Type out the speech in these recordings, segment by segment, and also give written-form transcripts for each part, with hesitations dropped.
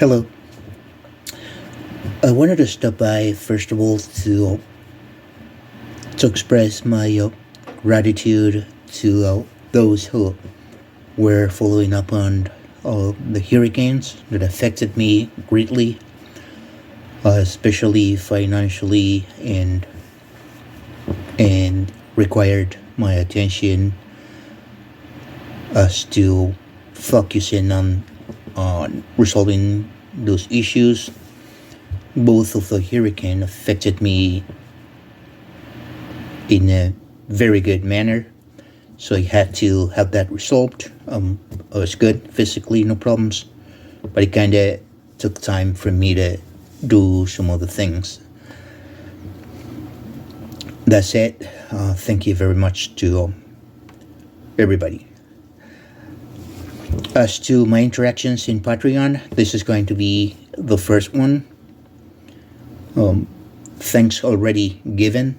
Hello. I wanted to stop by first of all to express my gratitude to those who were following up on the hurricanes that affected me greatly, especially financially and required my attention as to focusing on resolving those issues. Both of the hurricane affected me in a very good manner, so I had to have that resolved. I was good physically, no problems, but it kind of took time for me to do some other things. That's it. Thank you very much to everybody. As to my interactions in Patreon, this is going to be the first one. Thanks already given.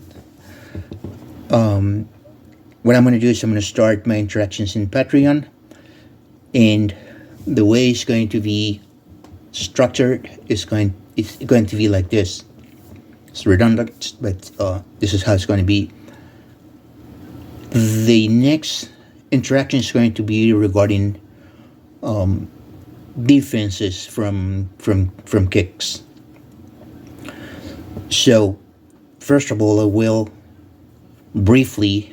What I'm going to do is I'm going to start my interactions in Patreon, and the way it's going to be structured is going to be like this. It's redundant, but this is how it's going to be. The next interaction is going to be regarding defenses from kicks. So, first of all, I will briefly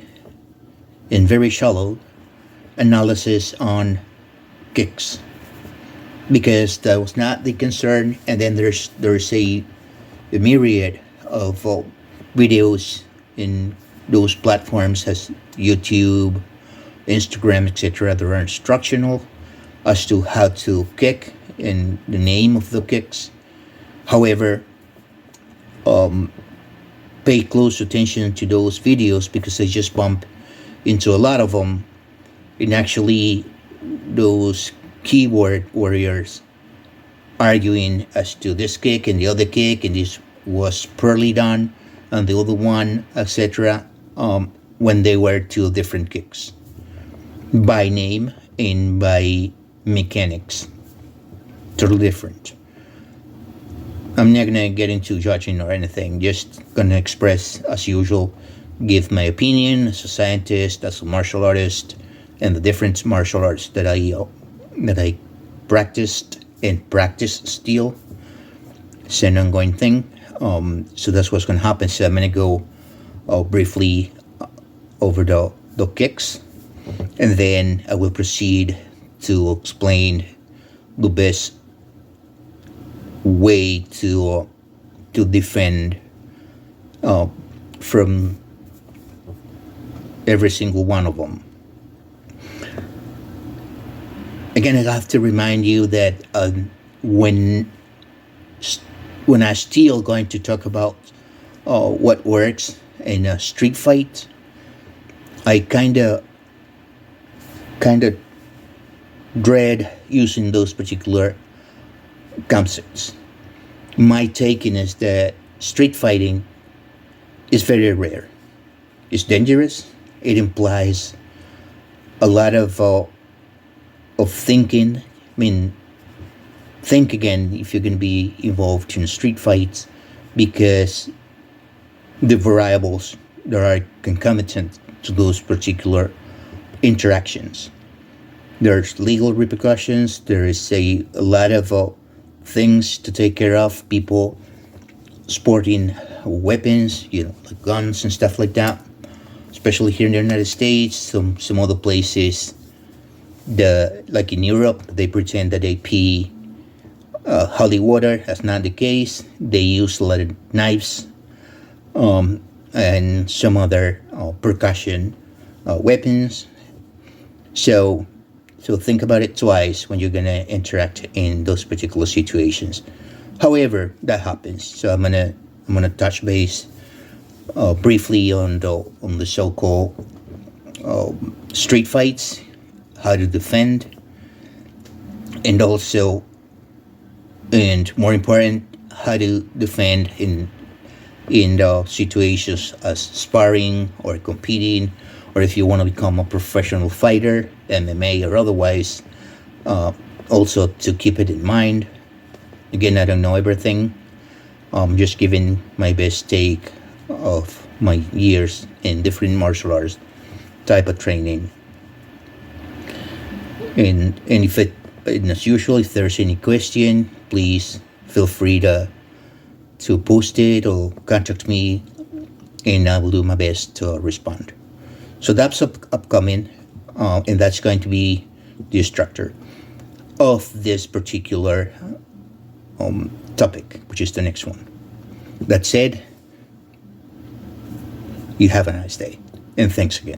and very shallow analysis on kicks, because that was not the concern. And then there's a myriad of videos in those platforms as YouTube, Instagram, etc. that are instructional as to how to kick and the name of the kicks. However, pay close attention to those videos, because I just bump into a lot of them, and actually those keyboard warriors arguing as to this kick and the other kick, and this was poorly done and the other one, etc. When they were two different kicks by name and by mechanics, totally different. I'm not gonna get into judging or anything, just gonna express as usual, give my opinion as a scientist, as a martial artist, and the different martial arts that I practiced and practice still. It's an ongoing thing. So that's what's gonna happen. So I'm gonna go briefly over the kicks, and then I will proceed to explain the best way to defend from every single one of them. Again, I have to remind you that when I'm still going to talk about what works in a street fight, I kind of dread using those particular concepts. My taking is that street fighting is very rare. It's dangerous. It implies a lot of thinking. I mean, think again if you're going to be involved in street fights, because the variables that are concomitant to those particular interactions. There's legal repercussions. There is a lot of things to take care of. People sporting weapons, like guns and stuff like that. Especially here in the United States, some other places, like in Europe, they pretend that they pee holy water. That's not the case. They use a lot of knives and some other percussion weapons. So think about it twice when you're gonna interact in those particular situations. However, that happens. So I'm gonna touch base briefly on the so-called street fights, how to defend, and also, and more important, how to defend in the situations as sparring or competing, or if you want to become a professional fighter, MMA or otherwise, also to keep it in mind. Again, I don't know everything. Just giving my best take of my years in different martial arts type of training. And if it, and as usual, if there's any question, please feel free to post it or contact me, and I will do my best to respond. So that's upcoming, and that's going to be the structure of this particular topic, which is the next one. That said, you have a nice day, and thanks again.